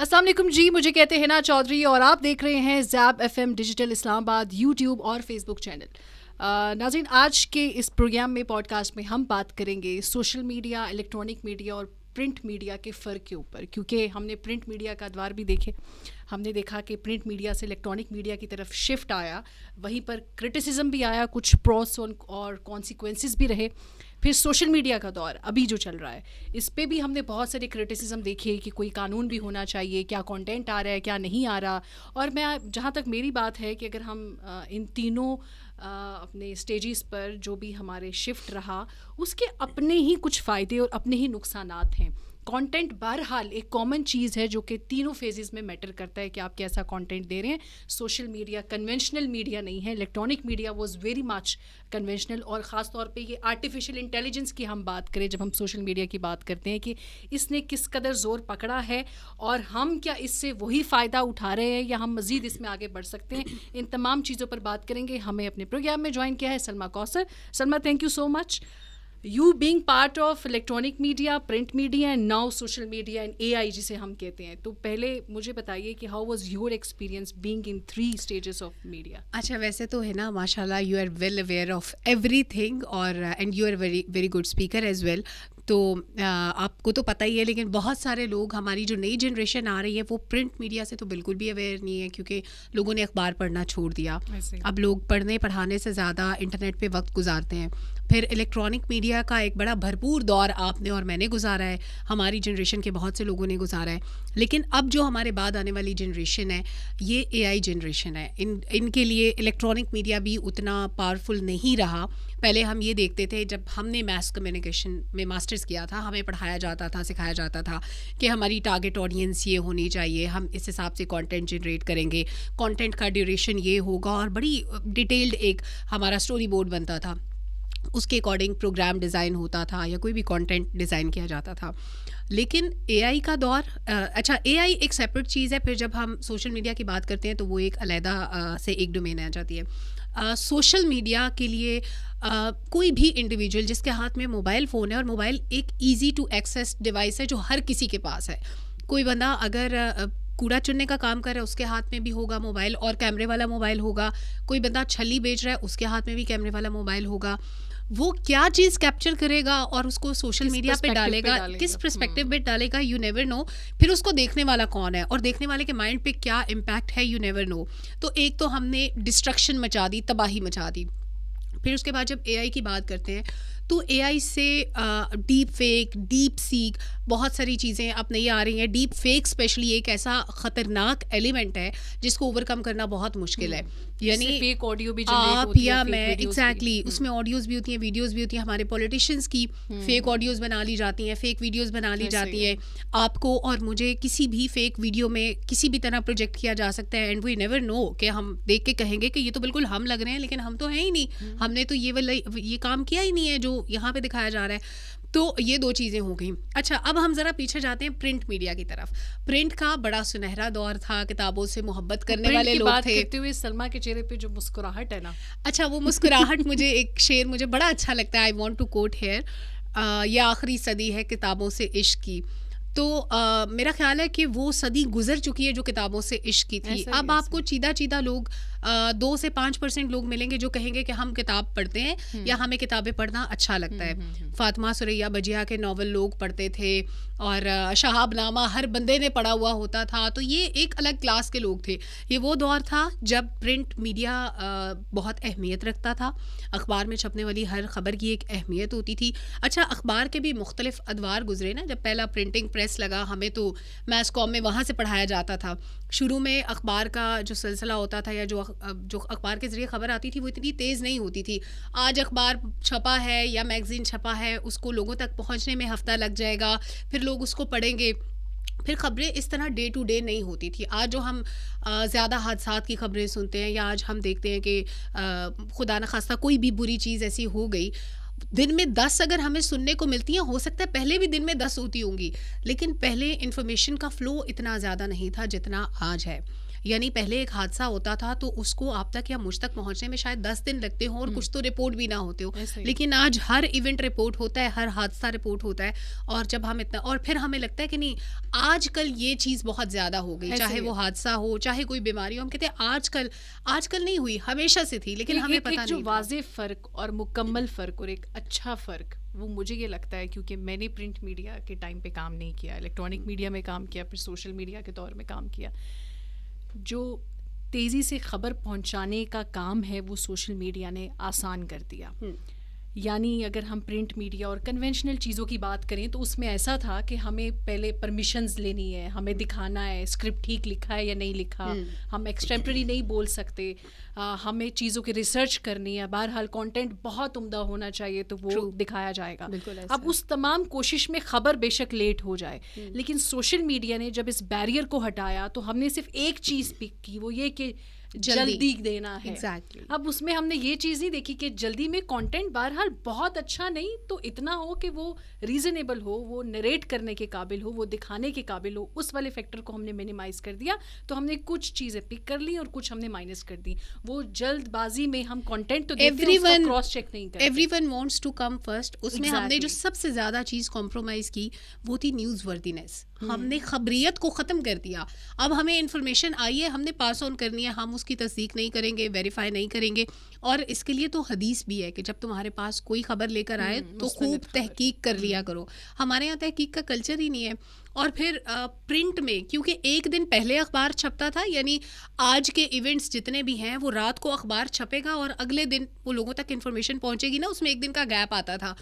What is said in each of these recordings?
अस्सलाम वालेकुम जी, मुझे कहते हैं ना चौधरी और आप देख रहे हैं Zeb FM digital Islamabad YouTube और फेसबुक चैनल। नाज़रीन, आज के इस प्रोग्राम में पॉडकास्ट में हम बात करेंगे सोशल मीडिया, इलेक्ट्रॉनिक मीडिया और प्रिंट मीडिया के फ़र्क के ऊपर, क्योंकि हमने प्रिंट मीडिया का अदवार भी देखे। हमने देखा कि प्रिंट मीडिया से इलेक्ट्रॉनिक मीडिया की तरफ शिफ्ट आया, वहीं पर क्रिटिसिज्म भी आया, कुछ प्रॉस और कॉन्सिक्वेंसेस भी रहे। फिर सोशल मीडिया का दौर अभी जो चल रहा है, इस पे भी हमने बहुत सारे क्रिटिसिज्म देखे कि कोई कानून भी होना चाहिए, क्या कंटेंट आ रहा है, क्या नहीं आ रहा। और मैं जहाँ तक मेरी बात है कि अगर हम इन तीनों अपने स्टेजेस पर जो भी हमारे शिफ्ट रहा, उसके अपने ही कुछ फ़ायदे और अपने ही नुकसानात हैं। कंटेंट बहरहाल एक कॉमन चीज़ है जो कि तीनों फेजेस में मैटर करता है कि आप कैसा कंटेंट दे रहे हैं। सोशल मीडिया कन्वेंशनल मीडिया नहीं है, electronic media was very much conventional. और ख़ास तौर पे ये आर्टिफिशियल इंटेलिजेंस की हम बात करें, जब हम सोशल मीडिया की बात करते हैं कि इसने किस कदर ज़ोर पकड़ा है और हम क्या इससे वही फ़ायदा उठा रहे हैं या हम मज़ीद इसमें आगे बढ़ सकते हैं, इन तमाम चीज़ों पर बात करेंगे। हमें अपने प्रोग्राम में ज्वाइन किया है Salma Kausar. Salma, thank you so much. You being part of electronic media, print media and now social media and AI जिसे हम कहते हैं, तो पहले मुझे बताइए कि how was your experience being in 3 stages of media? अच्छा, वैसे तो है ना, माशाल्लाह you are well aware of everything और and you are very very good speaker as well. तो आपको तो पता ही है, लेकिन बहुत सारे लोग, हमारी जो नई जनरेशन आ रही है, वो प्रिंट मीडिया से तो बिल्कुल भी अवेयर नहीं है, क्योंकि लोगों ने अखबार पढ़ना छोड़ दिया। अब लोग पढ़ने पढ़ाने से ज़्यादा इंटरनेट पे वक्त गुजारते हैं। फिर इलेक्ट्रॉनिक मीडिया का एक बड़ा भरपूर दौर आपने और मैंने गुजारा है, हमारी जनरेशन के बहुत से लोगों ने गुजारा है। लेकिन अब जो हमारे बाद आने वाली जनरेशन है, ये AI जनरेशन है। इनके लिए इलेक्ट्रॉनिक मीडिया भी उतना पावरफुल नहीं रहा। पहले हम ये देखते थे, जब हमने मैस कम्युनिकेशन में मास्टर्स किया था, हमें पढ़ाया जाता था, सिखाया जाता था कि हमारी टारगेट ऑडियंस ये होनी चाहिए, हम इस हिसाब से कंटेंट जनरेट करेंगे, कंटेंट का ड्यूरेशन ये होगा, और बड़ी डिटेल्ड एक हमारा स्टोरी बोर्ड बनता था, उसके अकॉर्डिंग प्रोग्राम डिज़ाइन होता था या कोई भी कंटेंट डिज़ाइन किया जाता था। लेकिन AI का दौर, अच्छा AI एक सेपरेट चीज़ है, फिर जब हम सोशल मीडिया की बात करते हैं तो वो एक अलहदा से एक डोमेन आ जाती है। सोशल मीडिया के लिए कोई भी इंडिविजुअल जिसके हाथ में मोबाइल फ़ोन है, और मोबाइल एक ईजी टू एक्सेस डिवाइस है जो हर किसी के पास है। कोई बंदा अगर कूड़ा चुनने का काम कर रहा है, उसके हाथ में भी होगा मोबाइल, और कैमरे वाला मोबाइल होगा। कोई बंदा छली बेच रहा है, उसके हाथ में भी कैमरे वाला मोबाइल होगा। वो क्या चीज़ कैप्चर करेगा और उसको सोशल मीडिया पे डालेगा, किस पर्सपेक्टिव पे डालेगा, यू नेवर नो। फिर उसको देखने वाला कौन है और देखने वाले के माइंड पे क्या इम्पैक्ट है, यू नेवर नो। तो एक तो हमने डिस्ट्रक्शन मचा दी, तबाही मचा दी। फिर उसके बाद जब AI की बात करते हैं, तो AI से डीप फेक, डीप सीक, बहुत सारी चीज़ें अब नई आ रही हैं। डीप फेक स्पेशली एक ऐसा ख़तरनाक एलिमेंट है जिसको ओवरकम करना बहुत मुश्किल है। यानी फेक ऑडियो भी आप या मैं एग्जैक्टली उसमें ऑडियोज़ भी होती हैं, वीडियोज़ भी होती हैं। हमारे पॉलिटिशियंस की फेक ऑडियोज़ बना ली जाती हैं, फेक वीडियोज़ बना ली जाती हैं। आपको और मुझे किसी भी फेक वीडियो में किसी भी तरह प्रोजेक्ट किया जा सकता है, एंड वी नेवर नो कि हम देख के कहेंगे कि ये तो बिल्कुल हम लग रहे हैं, लेकिन हम तो हैं ही नहीं। हमने तो ये काम किया ही नहीं है जो यहाँ पे दिखाया जा रहा है। तो ये 2 चीज़ें हो गई। अच्छा, अब हम ज़रा पीछे जाते हैं प्रिंट मीडिया की तरफ। प्रिंट का बड़ा सुनहरा दौर था, किताबों से मोहब्बत करने वाले लोग थे। करते हुए सलमा के चेहरे पे जो मुस्कुराहट है ना, अच्छा, वो मुस्कुराहट मुझे एक शेर मुझे बड़ा अच्छा लगता है, I want to quote here, ये आखिरी सदी है किताबों से इश्क की। तो मेरा ख्याल है कि वो सदी गुजर चुकी है जो किताबों से इश्क की थी। अब आपको चीदा लोग 2 से 5% लोग मिलेंगे जो कहेंगे कि हम किताब पढ़ते हैं या हमें किताबें पढ़ना अच्छा लगता है। फातिमा सुरैया बजिया के नावल लोग पढ़ते थे, और शहाबनामा हर बंदे ने पढ़ा हुआ होता था। तो ये एक अलग क्लास के लोग थे। ये वो दौर था जब प्रिंट मीडिया बहुत अहमियत रखता था। अखबार में छपने वाली हर खबर की एक अहमियत होती थी। अच्छा, अखबार के भी मुख्तलिफ अदवार गुजरे ना। जब पहला प्रिंटिंग प्रेस लगा, हमें तो मैस कॉम में वहाँ से पढ़ाया जाता था। शुरू में अखबार का जो सिलसिला होता था या जो अखबार के ज़रिए ख़बर आती थी, वो इतनी तेज़ नहीं होती थी। आज अखबार छपा है या मैगज़ीन छपा है, उसको लोगों तक पहुँचने में हफ़्ता लग जाएगा, फिर लोग उसको पढ़ेंगे। फिर ख़बरें इस तरह डे टू डे नहीं होती थी। आज जो हम ज़्यादा हादसात की ख़बरें सुनते हैं, या आज हम देखते हैं कि खुदा न खास्ता कोई भी बुरी चीज़ ऐसी हो गई, दिन में 10 अगर हमें सुनने को मिलती हैं, हो सकता है पहले भी दिन में 10 होती होंगी, लेकिन पहले इन्फॉर्मेशन का फ़्लो इतना ज़्यादा नहीं था जितना आज है। यानी पहले एक हादसा होता था तो उसको आप तक या मुझ तक पहुंचने में शायद 10 दिन लगते हो और कुछ तो रिपोर्ट भी ना होते हो, लेकिन आज हर इवेंट रिपोर्ट होता है, हर हादसा रिपोर्ट होता है। और जब हम इतना, और फिर हमें लगता है कि नहीं आजकल ये चीज़ बहुत ज़्यादा हो गई, चाहे वो हादसा हो चाहे कोई बीमारी हो, हम कहते हैं आजकल नहीं हुई, हमेशा से थी, लेकिन हमें पता नहीं। जो वाज़ेह फ़र्क और मुकम्मल फ़र्क और एक अच्छा फ़र्क, वो मुझे ये लगता है, क्योंकि मैंने प्रिंट मीडिया के टाइम पे काम नहीं किया, इलेक्ट्रॉनिक मीडिया में काम किया, फिर सोशल मीडिया के दौर में काम किया। जो तेज़ी से ख़बर पहुंचाने का काम है वो सोशल मीडिया ने आसान कर दिया। यानी अगर हम प्रिंट मीडिया और कन्वेंशनल चीज़ों की बात करें तो उसमें ऐसा था कि हमें पहले परमिशंस लेनी है, हमें दिखाना है स्क्रिप्ट ठीक लिखा है या नहीं लिखा, हम एक्सटेम्पररी नहीं बोल सकते, हमें चीज़ों की रिसर्च करनी है, बहरहाल कंटेंट बहुत उम्दा होना चाहिए तो वो दिखाया जाएगा। अब उस तमाम कोशिश में ख़बर बेशक लेट हो जाए, लेकिन सोशल मीडिया ने जब इस बैरियर को हटाया तो हमने सिर्फ एक चीज़ पिक की, वो ये कि जल्दी देना है। अब उसमें हमने ये चीज़ नहीं देखी कि जल्दी में कंटेंट बहरहाल बहुत अच्छा नहीं तो इतना हो कि वो रीज़नेबल हो, वो नरेट करने के काबिल हो, वो दिखाने के काबिल हो, उस वाले फैक्टर को हमने मिनिमाइज़ कर दिया। तो हमने कुछ चीज़ें पिक कर ली और कुछ हमने माइनस कर दी। वो जल्दबाजी में हम कंटेंट तो देखते हैं, उसको क्रॉस चेक नहीं करते। Everyone wants to come first, उसमें हमने जो सबसे ज़्यादा चीज़ कॉम्प्रोमाइज़ की वो थी न्यूज़ वर्दीनेस। हमने खबरियत को ख़त्म कर दिया। अब हमें इन्फॉर्मेशन आई है, हमने पास ऑन करनी है, हम उसकी तस्दीक नहीं करेंगे, वेरीफाई नहीं करेंगे। और इसके लिए तो हदीस भी है कि जब तुम्हारे पास कोई खबर लेकर आए तो खूब तहकीक कर लिया करो। हमारे यहाँ तहकीक का कल्चर ही नहीं है। और फिर प्रिंट में क्योंकि एक दिन पहले अखबार छपता था, यानी आज के इवेंट्स जितने भी हैं वो रात को अखबार छपेगा और अगले दिन वो लोगों तक इन्फॉर्मेशन पहुँचेगी ना, उसमें एक दिन का गैप आता था।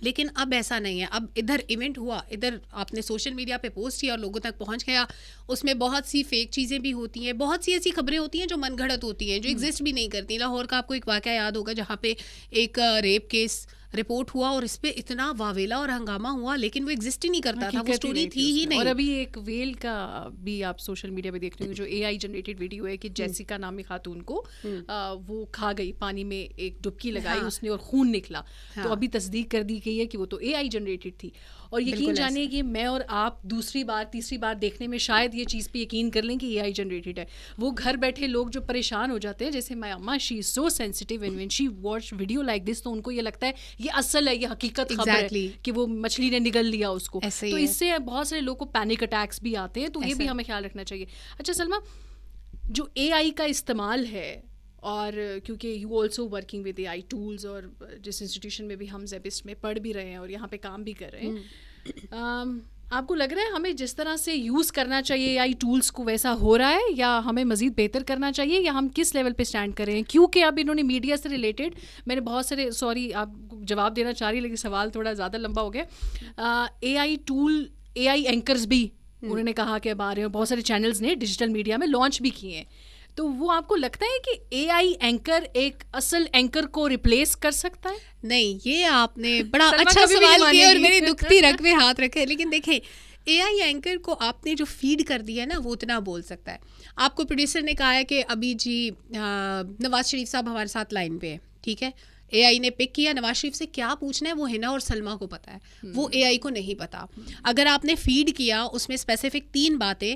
लेकिन अब ऐसा नहीं है। अब इधर इवेंट हुआ, इधर आपने सोशल मीडिया पे पोस्ट किया और लोगों तक पहुंच गया। उसमें बहुत सी फेक चीज़ें भी होती हैं, बहुत सी ऐसी खबरें होती हैं जो मनगढ़ंत होती हैं, जो एग्जिस्ट भी नहीं करती। लाहौर का आपको एक वाक़या याद होगा जहाँ पे एक रेप केस रिपोर्ट हुआ और इस पे इतना वावेला और हंगामा हुआ, लेकिन वो एग्जिस्ट ही नहीं करता था, वो स्टोरी थी ही नहीं। और अभी एक वेल का भी आप सोशल मीडिया पे देख रहे हो, जो AI जनरेटेड वीडियो है कि जेसिका नामी खातून को वो खा गई, पानी में एक डुबकी लगाई उसने और खून निकला। तो अभी तस्दीक कर दी गई है कि वो तो AI जनरेटेड थी। और यकीन जानिए कि मैं और आप दूसरी बार तीसरी बार देखने में शायद ये चीज़ पे यकीन कर लें कि AI जनरेटेड है। वो घर बैठे लोग जो परेशान हो जाते हैं, जैसे माय अम्मा, she is so sensitive and when she watch video like this, तो उनको ये लगता है ये असल है, ये हकीकत खबर है कि वो मछली ने निगल लिया उसको। तो इससे बहुत सारे लोगों को पैनिक अटैक्स भी आते हैं, तो ये भी हमें ख्याल रखना चाहिए। अच्छा सलमा, जो AI का इस्तेमाल है, और क्योंकि you also working with AI tools, और जिस इंस्टीट्यूशन में भी हम ज़ेबिस्ट में पढ़ भी रहे हैं और यहाँ पे काम भी कर रहे हैं, आपको लग रहा है हमें जिस तरह से यूज़ करना चाहिए AI टूल्स को वैसा हो रहा है, या हमें मज़ीद बेहतर करना चाहिए, या हम किस लेवल पे स्टैंड कर रहे हैं? क्योंकि अब इन्होंने मीडिया से रिलेटेड मैंने बहुत सारे, सॉरी आप जवाब देना चाह रही, लेकिन सवाल थोड़ा ज़्यादा लंबा हो गया। AI टूल, AI एंकर्स भी उन्होंने कहा कि अब आ रहे हैं, बहुत सारे चैनल्स ने डिजिटल मीडिया में लॉन्च भी किए हैं। तो वो आपको लगता है कि AI एंकर एक असल एंकर को रिप्लेस कर सकता है? नहीं, ये आपने बड़ा अच्छा सवाल किया और मेरी दुखती रग पे हाथ रखे। लेकिन देखें, AI एंकर को आपने जो फीड कर दिया है ना, वो उतना बोल सकता है। आपको प्रोड्यूसर ने कहा है कि अभी जी नवाज शरीफ साहब हमारे साथ लाइन पे है, ठीक है, AI ने पिक किया, नवाज शरीफ से क्या पूछना है वो हिना और सलमा को पता है, वो AI को नहीं पता। अगर आपने फीड किया उसमें स्पेसिफिक 3 बातें,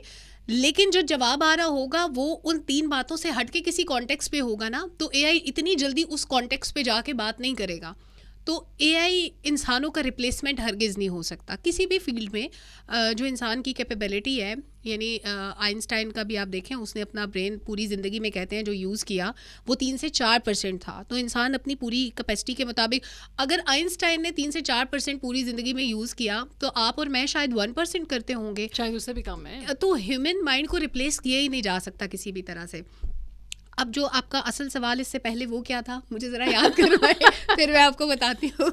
लेकिन जो जवाब आ रहा होगा वो उन 3 बातों से हट के किसी कॉन्टेक्स्ट पे होगा ना, तो AI इतनी जल्दी उस कॉन्टेक्स्ट पे जाके बात नहीं करेगा। तो AI इंसानों का रिप्लेसमेंट हरगिज़ नहीं हो सकता किसी भी फील्ड में। जो इंसान की कैपेबिलिटी है, यानी आइंस्टाइन का भी आप देखें, उसने अपना ब्रेन पूरी ज़िंदगी में कहते हैं जो यूज़ किया वो 3 से 4% था। तो इंसान अपनी पूरी कैपेसिटी के मुताबिक, अगर आइंस्टाइन ने 3 से 4% पूरी ज़िंदगी में यूज़ किया तो आप और मैं शायद 1% करते होंगे, शायद उससे भी कम है। तो ह्यूमन माइंड को रिप्लेस किया ही नहीं जा सकता किसी भी तरह से। अब जो आपका असल सवाल इससे पहले वो क्या था, मुझे ज़रा याद करवाएं फिर मैं आपको बताती हूँ।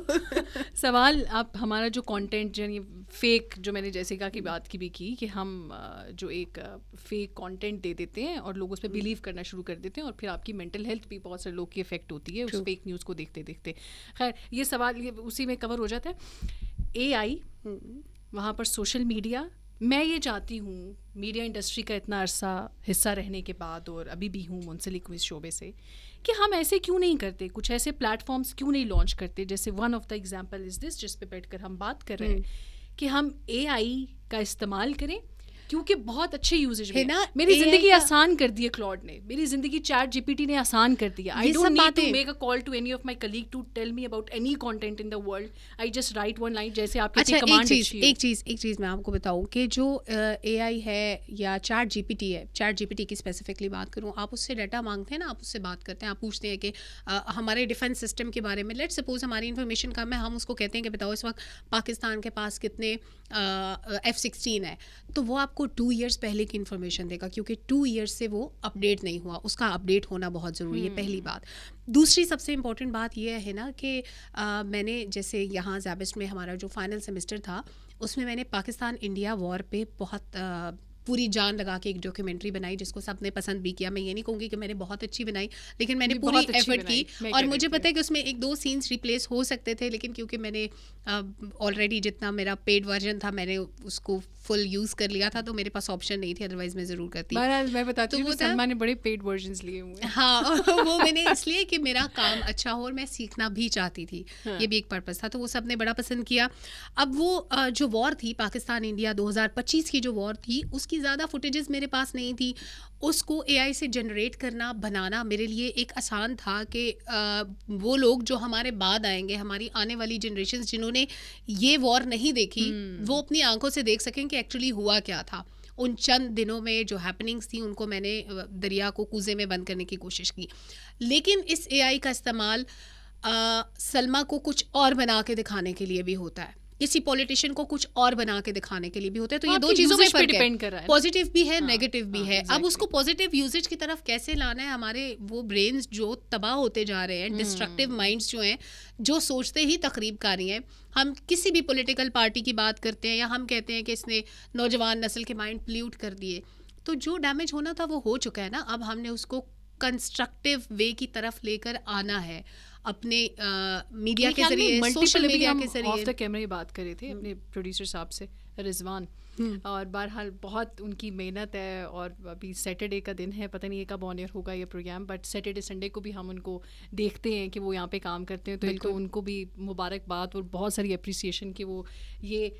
सवाल आप हमारा जो कंटेंट, यानी फेक, जो मैंने जेसिका की बात की भी की कि हम जो एक फेक कंटेंट दे देते हैं और लोग उस पर बिलीव करना शुरू कर देते हैं, और फिर आपकी मेंटल हेल्थ भी बहुत सारे लोग की इफेक्ट होती है उस फेक न्यूज़ को देखते देखते। खैर, ये सवाल ये उसी में कवर हो जाता है। AI, वहाँ पर सोशल मीडिया, मैं ये चाहती हूँ मीडिया इंडस्ट्री का इतना अरसा हिस्सा रहने के बाद, और अभी भी हूँ मुंसलिक हूँ इस शोबे से, कि हम ऐसे क्यों नहीं करते, कुछ ऐसे प्लेटफॉर्म्स क्यों नहीं लॉन्च करते, जैसे one of the example is this, जिस पे बैठकर हम बात कर रहे हैं, कि हम AI का इस्तेमाल करें क्योंकि बहुत अच्छे यूजेज है ना, मेरी AI जिंदगी का- आसान कर दी है क्लॉड ने, मेरी जिंदगी चैट जीपीटी ने आसान कर दिया. आई ये डोंट सब नीड टू बातें- make a call to any of my colleague to tell me about any content in the world. I just write one line, जैसे आप कहते अच्छा, हैं कमांड अच्छी हो. एक चीज़ मैं आपको बताऊं कि जो AI है या चैट जीपीटी है, चैट जीपीटी की स्पेसिफिकली बात करूं, आप उससे डाटा मांगते हैं ना, आप उससे बात करते हैं, आप पूछते हैं कि हमारे डिफेंस सिस्टम के बारे में, लेट्स सपोज हमारी इन्फॉर्मेशन कम है, हम उसको कहते हैं कि बताओ इस वक्त पाकिस्तान के पास कितने F-16 है, तो वो आपको 2 ईयर्स पहले की इन्फॉर्मेशन देगा, क्योंकि 2 ईयर्स से वो अपडेट नहीं हुआ. उसका अपडेट होना बहुत ज़रूरी है, पहली बात. दूसरी सबसे इम्पॉर्टेंट बात यह है ना कि मैंने जैसे यहाँ ज़ैबिस्ट में हमारा जो फाइनल सेमेस्टर था, उसमें मैंने पाकिस्तान इंडिया वॉर पे बहुत पूरी जान लगा के एक डॉक्यूमेंट्री बनाई, जिसको सबने पसंद भी किया. मैं ये नहीं कहूँगी कि मैंने बहुत अच्छी बनाई, लेकिन मैंने पूरी एफर्ट की, और मुझे पता है कि उसमें 1-2 सीन्स रिप्लेस हो सकते थे, लेकिन क्योंकि मैंने ऑलरेडी जितना मेरा पेड वर्जन था मैंने उसको फुल यूज़ कर लिया था, तो मेरे पास ऑप्शन नहीं थी, अदरवाइज मैं ज़रूर करती. मैं बताती हूँ, सलमा ने बड़े पेड वर्जन्स लिए हुए हैं. हाँ, वो मैंने इसलिए कि मेरा काम अच्छा हो और मैं सीखना भी चाहती थी. ये भी एक पर्पस था, तो वो सब ने बड़ा पसंद किया. अब वो जो वॉर थी पाकिस्तान इंडिया 2025 की जो वॉर थी, उसकी ज़्यादा फुटेजेस मेरे पास नहीं थी. उसको AI से जनरेट करना, बनाना मेरे लिए एक आसान था कि वो लोग जो हमारे बाद आएंगे, हमारी आने वाली जनरेशन जिन्होंने ये वॉर नहीं देखी, वो अपनी आंखों से देख सकें कि एक्चुअली हुआ क्या था. उन चंद दिनों में जो हैपनिंग्स थी उनको मैंने दरिया को कूजे में बंद करने की कोशिश की. लेकिन इस AI का इस्तेमाल सलमा को कुछ और बना के दिखाने के लिए भी होता है, किसी पॉलिटिशियन को कुछ और बना के दिखाने के लिए भी होता है. तो ये दो चीज़ों में फर्क है, पॉजिटिव भी है, नेगेटिव भी है. अब उसको पॉजिटिव यूजेज की तरफ कैसे लाना है, हमारे वो ब्रेन्स जो तबाह होते जा रहे हैं, डिस्ट्रक्टिव माइंड्स जो हैं, जो सोचते ही तकरीबकारी हैं. हम किसी भी पॉलिटिकल पार्टी की बात करते हैं या हम कहते हैं कि इसने नौजवान नस्ल के माइंड पोल्यूट कर दिए, तो जो डैमेज होना था वो हो चुका है ना. अब हमने उसको कंस्ट्रक्टिव वे की तरफ लेकर आना है, अपने मीडिया के जरिए, सोशल मीडिया के जरिए. ऑफ द कैमरा बात कर रहे थे अपने प्रोड्यूसर साहब से, रिजवान, और बहरहाल बहुत उनकी मेहनत है. और अभी सैटरडे का दिन है, पता नहीं ये कब ऑन एयर होगा ये प्रोग्राम, बट सैटरडे संडे को भी हम उनको देखते हैं कि वो यहाँ पे काम करते हैं. तो एक तो उनको भी मुबारकबाद और बहुत सारी अप्रिसिएशन कि वो ये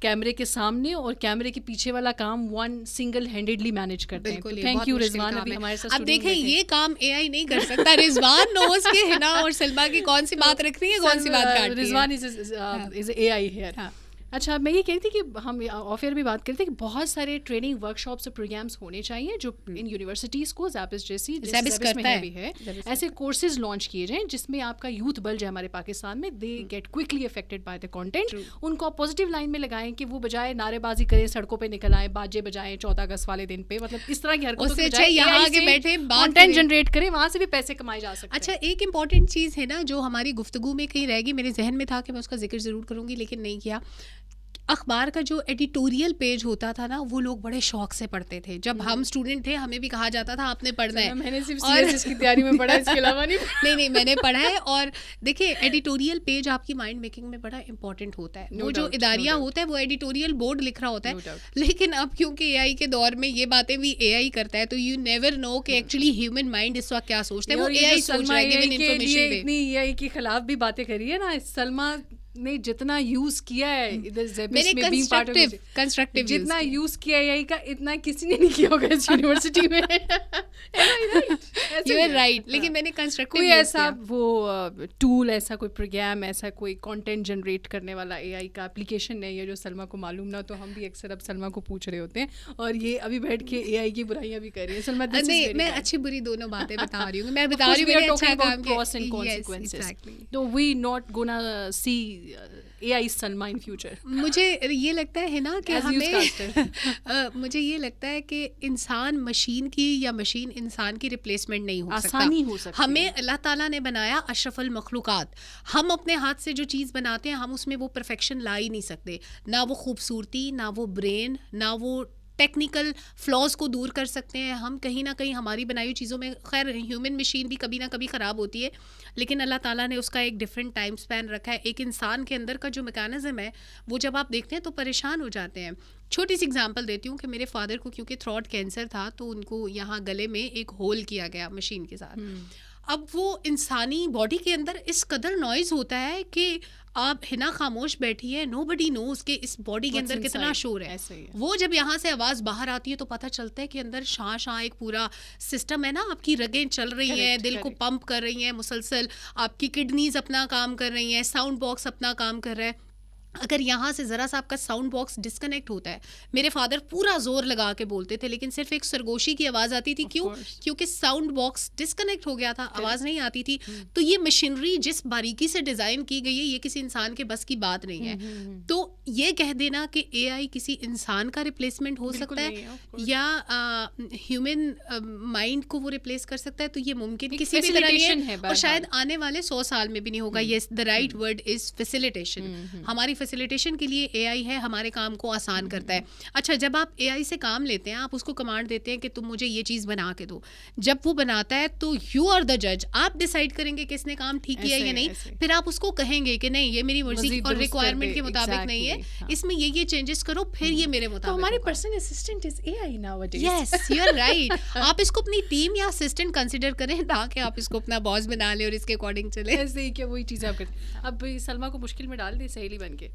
कैमरे के सामने और कैमरे के पीछे वाला काम वन सिंगल हैंडेडली मैनेज करते हैं. Thank you Rizwan. अभी हमारे साथ अब देखें, ये काम AI नहीं कर सकता. रिजवान नोज के हिना और सलमा की कौन सी बात रख रही है, कौन सी बात काट रही है. Rizwan is AI here. अच्छा, मैं ये कह रही थी कि हम ऑफ एयर भी बात करते हैं कि बहुत सारे ट्रेनिंग वर्कशॉप्स और प्रोग्राम्स होने चाहिए जो इन यूनिवर्सिटीज़ को ज़ैबिस्ट जैसी में भी है, ऐसे कोर्सेज लॉन्च किए जाएं जिसमें आपका यूथ बल जो है हमारे पाकिस्तान में, they get quickly affected by the content. उनको आप पॉजिटिव लाइन में लगाएं कि वो बजाय नारेबाजी करें, सड़कों पे निकल आए, बाजे बजाएं 14 अगस्त वाले दिन पे, मतलब इस तरह की हरकतों के बजाय यहाँ आगे बैठे कंटेंट जनरेट करें, वहाँ से भी पैसे कमाए जा सकते हैं. अच्छा, एक इंपॉर्टेंट चीज़ है ना जो हमारी गुफ्तगू में कहीं रहेगी, मेरे जहन में था कि मैं उसका जिक्र ज़रूर करूँगी लेकिन नहीं किया. अखबार का जो एडिटोरियल पेज होता था ना, वो लोग बड़े शौक से पढ़ते थे. जब हम स्टूडेंट थे हमें भी कहा जाता था आपने पढ़ना है. मैंने सिर्फ CSS की तैयारी में पढ़ा, इसके अलावा नहीं मैंने पढ़ा है. और देखिए, एडिटोरियल पेज आपकी माइंड मेकिंग में बड़ा इंपॉर्टेंट होता है. वो जो इदारिया होता है वो एडिटोरियल बोर्ड लिख रहा होता है, लेकिन अब क्योंकि AI के दौर में ये बातें भी AI करता है, तो यू नेवर नो कि एक्चुअली ह्यूमन माइंड इस वक्त क्या सोचते हैं. वो AI सोच रहा है गिवन इन्फॉर्मेशन पे. इतनी AI के खिलाफ भी बातें करी है ना सलमा ने, जितना यूज किया है इधर ज़ैबिस्ट में बीइंग पार्ट ऑफ कंस्ट्रक्टिव, जितना यूज किया AI का इतना किसी ने नहीं किया होगा इस यूनिवर्सिटी में. यू आर राइट, लेकिन मैंने कंस्ट्रक्टिव कोई ऐसा वो टूल, ऐसा कोई प्रोग्राम, ऐसा कोई कंटेंट जनरेट करने वाला AI का एप्लीकेशन नहीं है जो सलमा को मालूम ना. तो हम भी अक्सर अब सलमा को पूछ रहे होते हैं और ये अभी बैठ के AI की बुराइयां भी कर रही है. सलमा, नहीं, मैं अच्छी बुरी दोनों बातें बता रही हूँ. मैं बता रही हूँ मैंने अच्छा काम किया. तो we not gonna see AI सलमा इन फ्यूचर. मुझे ये लगता है ना कि हमें मुझे ये लगता है कि इंसान मशीन की या मशीन इंसान की रिप्लेसमेंट नहीं हो सकता. हो सकती. हमें अल्लाह ताला ने बनाया अशरफुल मखलूकात. हम अपने हाथ से जो चीज़ बनाते हैं हम उसमें वो परफेक्शन ला ही नहीं सकते. ना वो खूबसूरती, ना वो ब्रेन, ना वो टेक्निकल फ्लॉज को दूर कर सकते हैं हम. कहीं ना कहीं हमारी बनाई हुई चीज़ों में, खैर ह्यूमन मशीन भी कभी ना कभी ख़राब होती है, लेकिन अल्लाह ताला ने उसका एक डिफरेंट टाइम स्पैन रखा है. एक इंसान के अंदर का जो मैकेनिज़्म है वो जब आप देखते हैं तो परेशान हो जाते हैं. छोटी सी एग्जांपल देती हूँ कि मेरे फादर को क्योंकि थ्रोट कैंसर था, तो उनको यहाँ गले में एक होल किया गया मशीन के साथ. अब वो इंसानी बॉडी के अंदर इस कदर नॉइज़ होता है कि आप हिना खामोश बैठी है, नोबडी नोज के इस बॉडी के अंदर कितना शोर है। वो जब यहाँ से आवाज़ बाहर आती है तो पता चलता है कि अंदर शां शां एक पूरा सिस्टम है ना, आपकी रगें चल रही हैं, दिल को पंप कर रही हैं मुसलसल, आपकी किडनीज अपना काम कर रही हैं, साउंड बॉक्स अपना काम कर रहा है। अगर यहाँ से ज़रा सा आपका साउंड बॉक्स डिस्कनेक्ट होता है, मेरे फादर पूरा जोर लगा के बोलते थे लेकिन सिर्फ एक सरगोशी की आवाज़ आती थी। क्यों? क्योंकि साउंड बॉक्स डिस्कनेक्ट हो गया था, आवाज़ नहीं आती थी। तो ये मशीनरी जिस बारीकी से डिज़ाइन की गई है, ये किसी इंसान के बस की बात नहीं है। तो ये कह देना कि एआई किसी इंसान का रिप्लेसमेंट हो सकता है या ह्यूमन माइंड को वो रिप्लेस कर सकता है, तो ये मुमकिन किसी भी तरह नहीं है और शायद आने वाले 100 साल में भी नहीं होगा। ये the right word is facilitation. हमारी फैसिलिटेशन के लिए एआई है, हमारे काम को आसान करता है। अच्छा, जब आप एआई से काम लेते हैं, आप उसको कमांड देते हैं कि तुम मुझे ये चीज़ बना के दो, जब वो बनाता है तो यू आर द जज। आप डिसाइड करेंगे कि इसने काम ठीक किया या नहीं, फिर आप उसको कहेंगे कि नहीं ये मेरी मर्जी और रिक्वायरमेंट के मुताबिक नहीं है, इसमें ये चेंजेस करो, फिर ये मेरे मुताबिक। तो हमारी personal assistant is AI nowadays. Yes, you are right. आप इसको अपनी टीम या असिस्टेंट कंसीडर करें, ना कि आप इसको अपना बॉस बना लें और इसके अकॉर्डिंग चले। ऐसे ही क्या वही चीज़ आप करते। अब सलमा को मुश्किल में डाल दी सहेली बन के।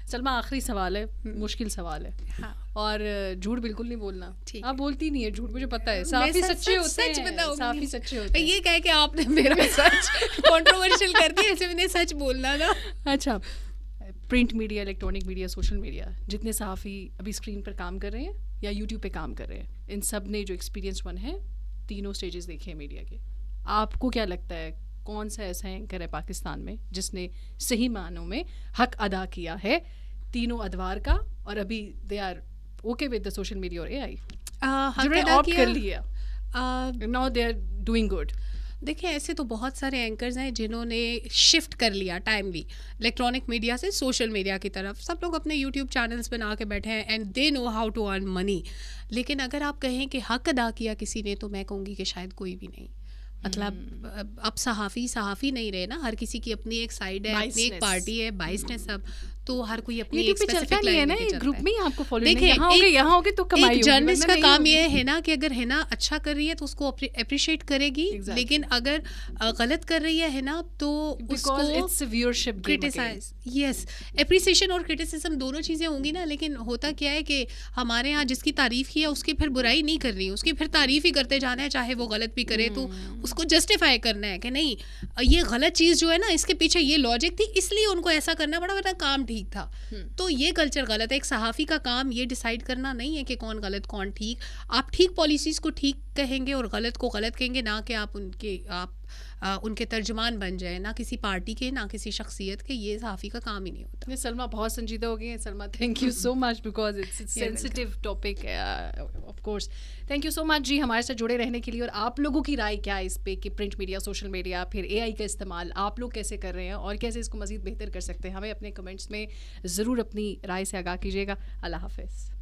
सलमा, आखिरी सवाल है, मुश्किल सवाल है। हाँ। और झूठ बिल्कुल नहीं बोलना। आप बोलती नहीं है झूठ, मुझे पता है। साफी सच्चे होते हैं, साफी सच्चे होते हैं। ये कह के आपने मेरा सच कंट्रोवर्शियल कर दिया, ऐसे मैंने सच बोलना ना। अच्छा, print media, electronic media, social media, जितने सहाफ़ी अभी स्क्रीन पर काम कर रहे हैं या यूट्यूब पे काम कर रहे हैं, इन सब ने जो एक्सपीरियंस वन है, तीनों स्टेजेस देखे हैं मीडिया के, आपको क्या लगता है कौन सा ऐसा एंकर है पाकिस्तान में जिसने सही मानों में हक अदा किया है तीनों अदवार का, और अभी they are okay with the social media और एआई, जिन्होंने ऑप्ट कर लिया, now they are doing good? देखिए, ऐसे तो बहुत सारे एंकर्स हैं जिन्होंने शिफ्ट कर लिया टाइमली इलेक्ट्रॉनिक मीडिया से सोशल मीडिया की तरफ। सब लोग अपने यूट्यूब चैनल्स बना के बैठे हैं and they know how to earn money. लेकिन अगर आप कहें कि हक अदा किया किसी ने, तो मैं कहूँगी कि शायद कोई भी नहीं। मतलब अब सहाफ़ी नहीं रहे ना, हर किसी की अपनी एक साइड है, अपनी एक पार्टी है, बाइसनेस सब, तो हर कोई अपनी एक स्पेसिफिक लाइन लेके चलता है। ग्रुप में ही आपको फॉलो देखिए, यहाँ होगे तो कमाई होगी। जर्नलिस्ट का काम ये है ना कि अगर है ना अच्छा कर रही है तो उसको अप्रिशिएट करेगी, लेकिन अगर गलत कर रही है ना तो उसको its viewership criticise. Yes, appreciation और क्रिटिसिज्म दोनों चीज़ें होंगी ना। लेकिन होता क्या है कि हमारे यहाँ जिसकी तारीफ की है उसकी फिर बुराई नहीं करनी, उसकी फिर तारीफ ही करते जाना है, चाहे वो गलत भी करे तो उसको जस्टिफाई करना है कि नहीं ये गलत चीज़ जो है ना, इसके पीछे ये लॉजिक थी, इसलिए उनको ऐसा करना पड़ा, वरना काम ठीक था। तो ये कल्चर गलत है। एक सहाफ़ी का काम ये डिसाइड करना नहीं है कि कौन गलत कौन ठीक। आप ठीक पॉलिसीज़ को ठीक कहेंगे और गलत को गलत कहेंगे, ना कि आप उनके तर्जुमान बन जाए, ना किसी पार्टी के, ना किसी शख्सियत के। ये सहाफ़ी का काम ही नहीं होता। ये सलमा बहुत संजीदा हो गई है। Salma, thank you so much, because it's sensitive topic of course. Thank you so much ji हमारे साथ जुड़े रहने के लिए। और आप लोगों की राय क्या है इस पे कि प्रिंट मीडिया, सोशल मीडिया, फिर एआई का इस्तेमाल आप लोग कैसे कर रहे हैं और कैसे इसको मज़ीद बेहतर कर सकते हैं? हमें अपने कमेंट्स में ज़रूर अपनी राय से आगाह कीजिएगा। अल्लाह हाफ़िज़।